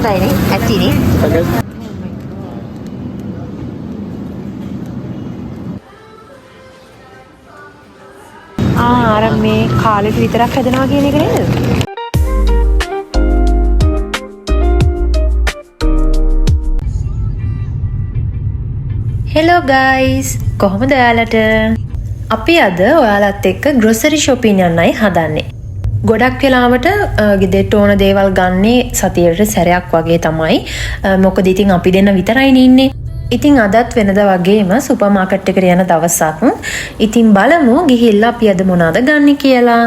හොඳයිනේ ඇතිනේ. අර මේ කාලෙට විතරක් හදනවා කියන එක නේද? හෙලෝ ගයිස්, කොහොමද ඔයාලට? අපි අද ඔයාලත් එක්ක ග්‍රොසරි shopping යන්නයි හදන්නේ. ගොඩක් වෙලාවට ගෙදරට ඕන දේවල් ගන්නේ සතියට සැරයක් වගේ තමයි. මොකද ඉතින් අපි දෙන්න විතරයිනේ ඉන්නේ. ඉතින් අදත් වෙනද වගේම සුපර් මාකට් එකට යන දවසක්. ඉතින් බලමු ගිහිල්ලා අපි අද මොනවද ගන්න කියලා.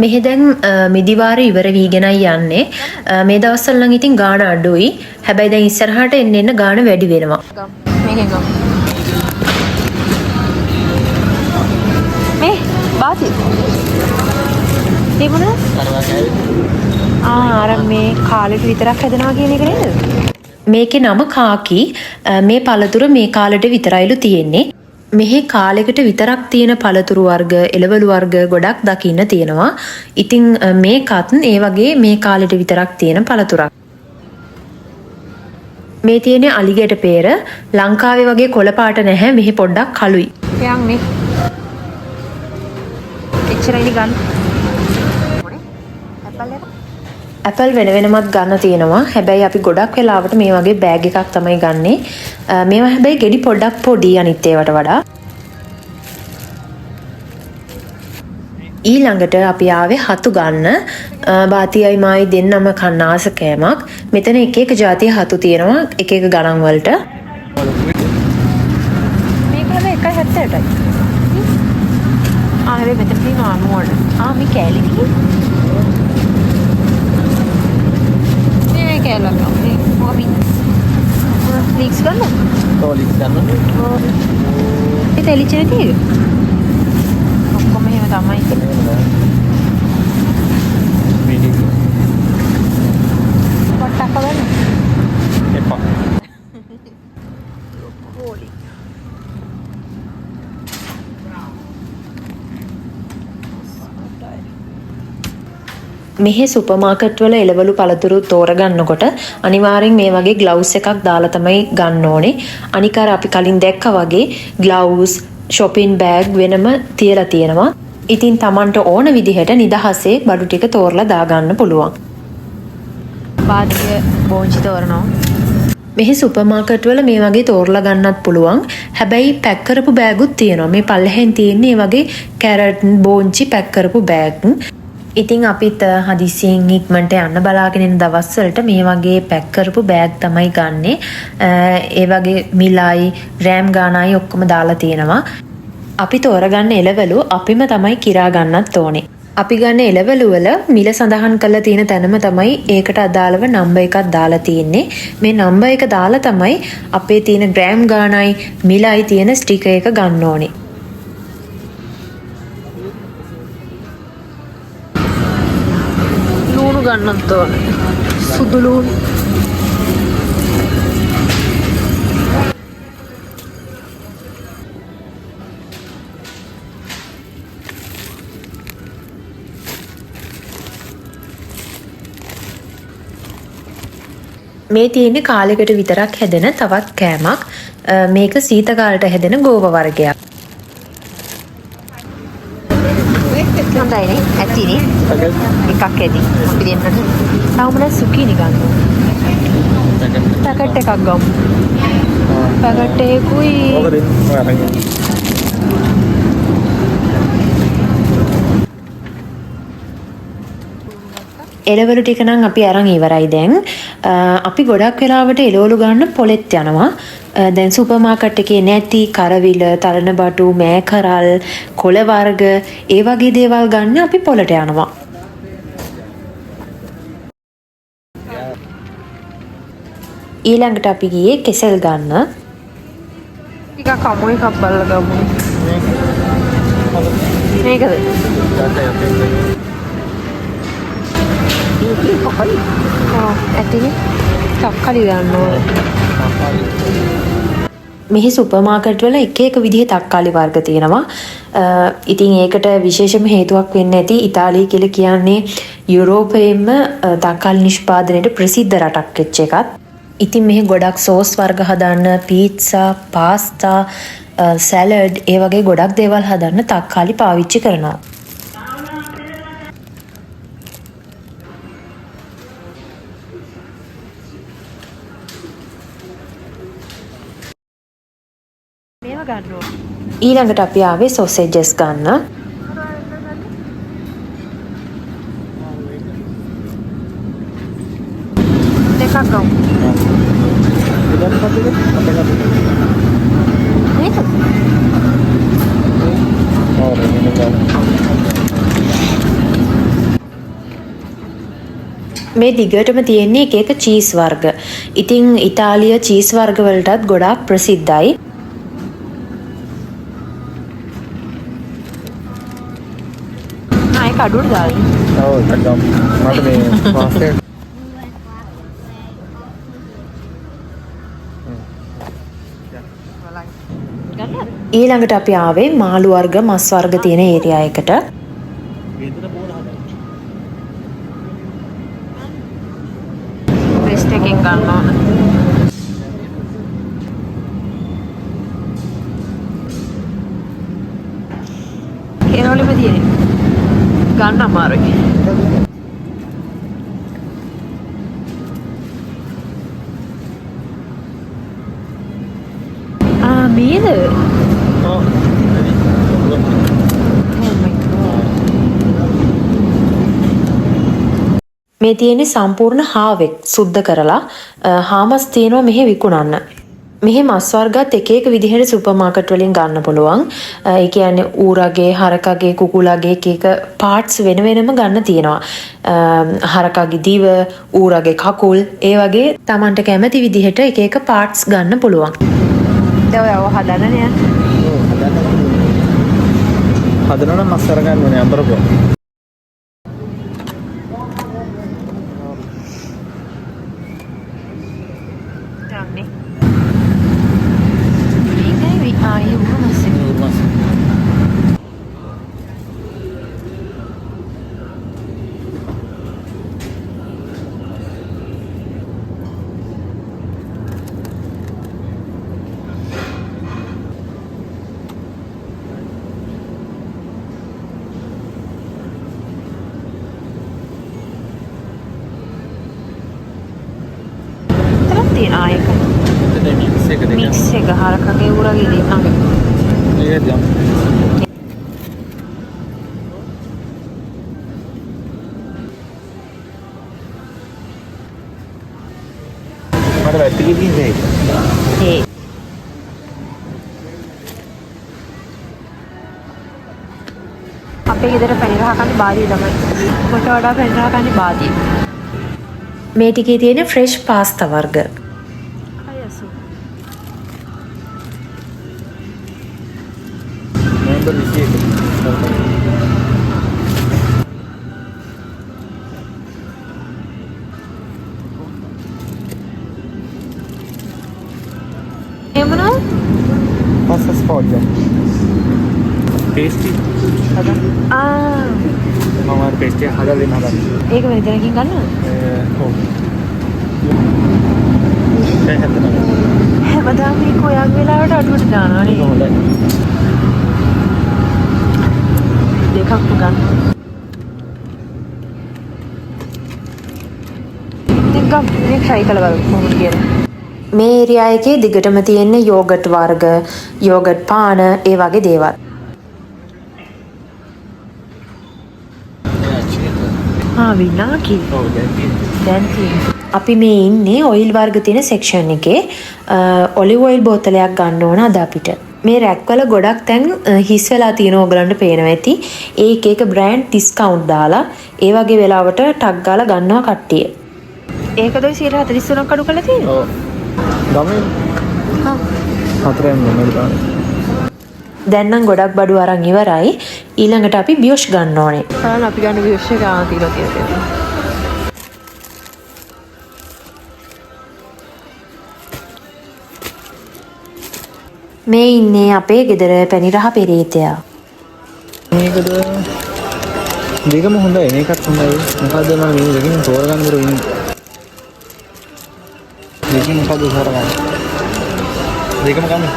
මෙහි දැන් මිදිවාර ඉවර වීගෙනයි යන්නේ. මේ දවස්වල නම් ඉතින් ගාණ අඩුයි. හැබැයි දැන් ඉස්සරහට එන්න ගාණ වැඩි වෙනවා. මේකෙන් ගමු. මේ බාති. තිබුණා? අර මේ කාලෙට විතරක් හදනවා කියන එක නේද? මේකේ නම කාකි. මේ පළතුර මේ කාලෙට විතරයිලු තියෙන්නේ. මෙහි කාලෙකට විතරක් තියෙන පළතුරු වර්ග, එළවලු වර්ග ගොඩක් දකින්න තියෙනවා. ඉතින් මේකත් ඒ වගේ මේ කාලෙට විතරක් තියෙන පළතුරක්. මේ තියෙන්නේ අලිගැට peer. ලංකාවේ වගේ කොළ පාට නැහැ. මෙහි පොඩ්ඩක් කළුයි. යන් මේ. එච්චරයි ගන්න. ඇපල් වෙන වෙනමත් ගන්න තියෙනවා. හැබැයි අපි ගොඩක් වෙලාවට මේ වගේ බෑග් එකක් තමයි ගන්නෙ. මේවා හැබැයි ගෙඩි පොඩ්ඩක් පොඩි අනිත් ඒවාට වඩා. ඊළඟට අපි ආවේ හතු ගන්න. බාතියයි මායි දෙන්නම කන්න ආස කෑමක්. මෙතන එක එක જાතිය හතු තියෙනවා එක එක ගණන් වලට. මේක හැබැයි 1.70යි. හැබැයි මෙතන තියෙනවා මොඩ. මේ කෑලි ටික. කැලක් මේ මොකමින් ලික්ස් ගන්න ලික්ස් ගන්න ඒ තෙලිච්ච නැතිද ඔක්කොම එහෙම තමයි පොට්ටක් ගන්න එපා හොලි මෙහි සුපර් මාකට් වල එළවලු පළතුරු තෝරගන්නකොට අනිවාර්යෙන් මේ වගේ ග්ලව්ස් එකක් දාලා තමයි ගන්න ඕනේ. අනික අර අපි කලින් දැක්කා වගේ ග්ලව්ස්, shopping bag වෙනම තියලා තියෙනවා. ඉතින් Tamanට ඕන විදිහට නිදහසේ බඩු ටික තෝරලා දාගන්න පුළුවන්. පාටිය බෝංචි තෝරනවා. මෙහි සුපර් මාකට් වල මේ වගේ තෝරලා ගන්නත් පුළුවන්. හැබැයි පැක් කරපු බෑගුත් තියෙනවා. මේ පල්ලෙහෙන් තියෙන්නේ වගේ කැරට් බෝංචි පැක් කරපු බෑග්. ඉතින් අපිත් හදිසියෙන් ඉක්මනට යන්න බලාගෙන ඉන්න දවස් වලට මේ වගේ පැක් කරපු බෑග් තමයි ගන්නෙ. ඒ වගේ මිලයි, රෑම් ගානයි ඔක්කොම දාලා තියෙනවා. අපි තෝරගන්න එළවලු අපිම තමයි කිරා ගන්නත් ඕනේ. අපි ගන්න එළවලු වල මිල සඳහන් කරලා තියෙන තැනම තමයි ඒකට අදාළව නම්බර් එකක් දාලා තියෙන්නේ. මේ නම්බර් එක දාලා තමයි අපේ තියෙන ග්‍රෑම් ගානයි, මිලයි තියෙන ස්ටිකර් එක ගන්න ඕනේ. ගන්නත් ඕනේ. සුදු ලූණු. මේ තියෙන්නේ කාලෙකට විතරක් හැදෙන තවත් කෑමක්. මේක සීත කාලයට හැදෙන ගෝව වර්ගයක්. හොඳයිනේ ඇතිනේ එකක් ඇති අපි දෙන්නට තාමනේ සුකීනි ගන්න පැකට් එකක් ගමු පැකට් එකකුයි එළවලු ටික නම් අපි අරන් ඉවරයි දැන්. අපි ගොඩක් වෙලාවට එළවලු ගන්න පොලෙත් යනවා. දැන් සුපර් මාකට් එකේ නැති කරවිල, තරණ බටු, මෑකරල්, කොළ වර්ග ඒ වගේ දේවල් ගන්න අපි පොලට යනවා. ඊළඟට අපි ගියේ කෙසෙල් ගන්න. ටිකක් අමු එකක් බලලා ගමු. මේකද? ඇතිනේ තක්කාලි ගන්න ඕනේ. මෙහි සුපර් මාකට් වල එක එක විදිහේ තක්කාලි වර්ග තියෙනවා. ඉතින් ඒකට විශේෂම හේතුවක් වෙන්න ඇති ඉතාලිය කියලා කියන්නේ යුරෝපයේම තක්කාලි නිෂ්පාදනයට ප්‍රසිද්ධ රටක් වෙච්ච එකත්. ඉතින් මෙහි ගොඩක් සෝස් වර්ග හදන්න, පීට්සා, පාස්තා, සැලඩ් ඒ වගේ ගොඩක් දේවල් හදන්න තක්කාලි පාවිච්චි කරනවා. ඊළඟට අපි ආවේ සොසේජස් ගන්න. දෙකක් ගමු. මේ දිගටම තියෙන්නේ එක එක චීස් වර්ග. ඉතින් ඉතාලිය චීස් වර්ග වලටත් ගොඩාක් ප්‍රසිද්ධයි. කඩුවට දාන්න. ඔව් කඩම්. මට මේ පාස්ටර්. ඊළඟට අපි ආවේ මාළු වර්ග, මස් වර්ග තියෙන ඒරියා එකට. බ්‍රෙස්ට් එකෙන් ගන්න ඕන. කේරෝලෙම තියෙන්නේ. ගන්න අමාරුයි. මේද? මේ තියෙන්නේ සම්පූර්ණ හාවෙක් සුද්ධ කරලා හාමස් තියෙනවා මෙහි විකුණන්න. මෙහි මස් වර්ගත් එක එක විදිහට සුපර් මාකට් වලින් ගන්න පුළුවන්. ඒ කියන්නේ ඌරගේ, හරකගේ, කුකුලගේ එක එක පාර්ට්ස් වෙන වෙනම ගන්න තියෙනවා. හරකගේ දිව, ඌරගේ කකුල්, ඒ වගේ Tamanට කැමති විදිහට එක එක පාර්ට්ස් ගන්න පුළුවන්. දැන් ඔය හදන්න නෑ. හදන්න නම් මස් අරගන්න ඕනේ අඹරපුවා. මික්ස් එක හරකගේ ඌරගේ දෙකම. ඒක දැන් මට වැටි කිව්වේ ඒ අපේ ගෙදර පැණි රහ කන්නේ බාදිය තමයි. කොට වඩා පැණි රහ කන්නේ බාදිය. මේ ටිකේ තියෙන ෆ්‍රෙෂ් පාස්තා වර්ග. Pasta sfoglia. Pesti. Mama pesti ada di mana? ඒක වෙන දෙනකින් ගන්නවද? ඔව්. හැමදාම මේ කොයන් වෙලාවට අඩුවට දානවා නේ. හොඳයි. දෙකක් ගන්න. දෙකක් මේ try කරලා බලමු කොහොමද කියලා. මේ ඒරියා එකේ දිගටම තියෙන යෝගට් වර්ග, යෝගට් පාන ඒ වගේ දේවල්. විනාකි. ඔව් දැන් අපි මේ ඉන්නේ ඔයිල් වර්ග තියෙන සෙක්ෂන් එකේ. ඔලිව් ඔයිල් බෝතලයක් ගන්න ඕන අද අපිට. මේ රැක්වල ගොඩක් තැන් හිස් වෙලා තියෙන ඕගලන්ට පේනවා ඇති. ඒ එක එක බ්‍රෑන්ඩ් ඩිස්කවුන්ට් දාලා ඒ වගේ වෙලාවට ටක් ගාලා ගන්නවා කට්ටිය. ඒකද 143ක් අඩු කරලා තියෙන්නේ? ඔව්. ගමේ. හතරෙන් මොනවද? දැන් නම් ගොඩක් බඩු අරන් ඉවරයි. ඊළඟට අපි බියොෂ් ගන්න ඕනේ. බලන්න අපි ගන්න බියොෂ් එක ආතිලා තියෙනවා. මේ ඉන්නේ අපේ ගෙදර පැණිරහ පෙරේතයා. මේකද දෙකම හොඳයි මේකත් හොඳයි. මොකද මම මේ දෙකෙන් තෝරගන්න බර ඉන්නේ. දෙකම මොකද තෝරගන්න? දෙකම ගමු.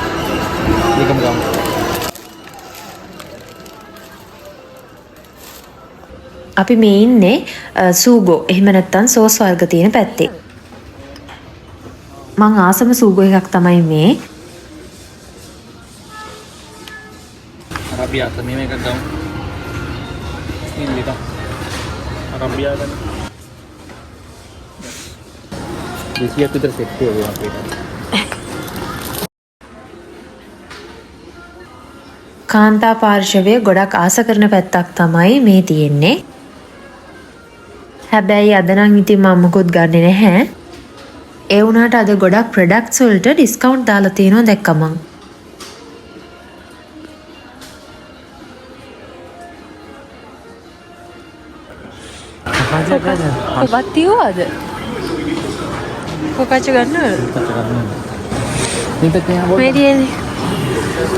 දෙකම ගමු. අපි මේ ඉන්නේ සූගෝ එහෙම නැත්නම් සෝස් වර්ග තියෙන පැත්තේ. මං ආසම සූගෝ එකක් තමයි මේ. අරබියා තමයි මේක ගමු. ඉන්නේ අරබියා ගන්න. දෙසියක් විතර සෙට් වෙනවා අපේ. කාන්තා පාර්ශවය ගොඩක් ආස කරන පැත්තක් තමයි මේ තියෙන්නේ. හැබැයි අද නම් ඉතින් මම මොකොත් ගන්නෙ නැහැ. ඒ වුණාට අද ගොඩක් ප්‍රොඩක්ට්ස් වලට ඩිස්කවුන්ට් දාලා තියෙනවා දැක්කම. ඔබත් තියුවාද? කොකච්ච ගන්නවද? මේ තියෙන්නේ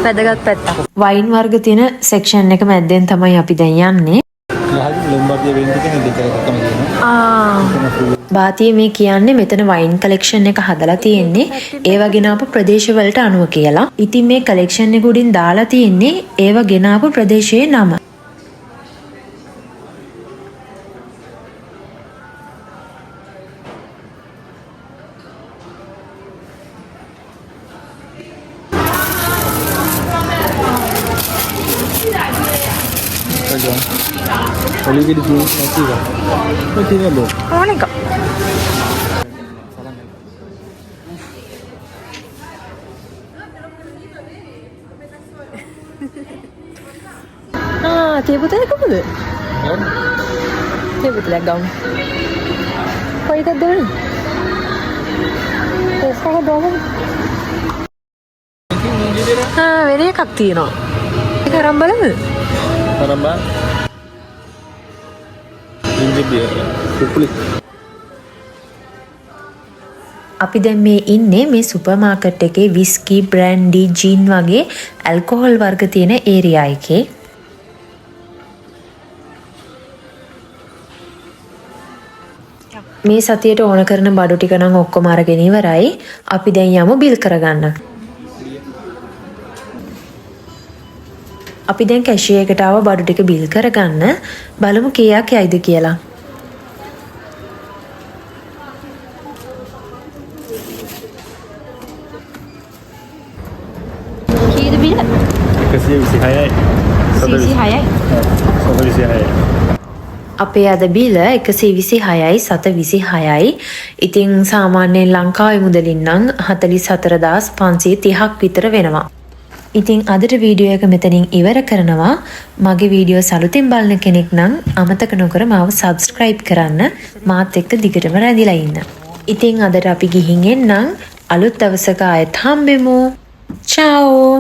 වැදගත් පැත්තක්. වයින් වර්ග තියෙන සෙක්ෂන් එක මැද්දෙන් තමයි අපි දැන් යන්නේ. බාතිය මේ කියන්නේ මෙතන වයින් කලෙක්ෂන් එක හදලා තියෙන්නේ ඒව ගෙනාපු ප්‍රදේශවලට අනුව කියලා. ඉතින් මේ කලෙක්ෂන් එක උඩින් දාලා තියෙන්නේ ඒව ගෙනාපු ප්‍රදේශයේ නම. ඔලිගෙඩි ජූස් නැතිද? ඔය තියෙනවද? ඕනෙක. තේ බෝතලයක් කොහොමද? තේ බෝතලයක් ගමු. කොයිද දෙන්නේ? ඒක ගමු. වෙන එකක් තියෙනවා. ඒක අරන් බලමු. අරන් බලන්න. අපි දැන් මේ ඉන්නේ මේ සුපර් මාකට් එකේ විස්කි, බ්‍රෑන්ඩි, ජින් වගේ ඇල්කොහොල් වර්ග තියෙන ඒරියා එකේ. මේ සතියට ඕන කරන බඩු ටික නම් ඔක්කොම අරගෙන ඉවරයි. අපි දැන් යමු බිල් කරගන්න. අපි දැන් කැෂියර් එකට ආව බඩු ටික බිල් කරගන්න. බලමු කීයක් යයිද කියලා. කීයද බිල? 126යි. 126යි. අපේ අද බිල 126යි 726යි. ඉතින් සාමාන්‍යයෙන් ලංකාවේ මුදලින් නම් 44530ක් විතර වෙනවා. ඉතින් අදට වීඩියෝ එක මෙතනින් ඉවර කරනවා. මගේ වීඩියෝ සලුතින් බලන කෙනෙක් නම් අමතක නොකර මාව සබ්ස්ක්‍රයිබ් කරන්න. මාත් එක්ක දිගටම රැඳිලා ඉන්න. ඉතින් අදට අපි ගිහින් එන්නම්. අලුත් දවසක ආයෙත් හම්බෙමු. චාෝ.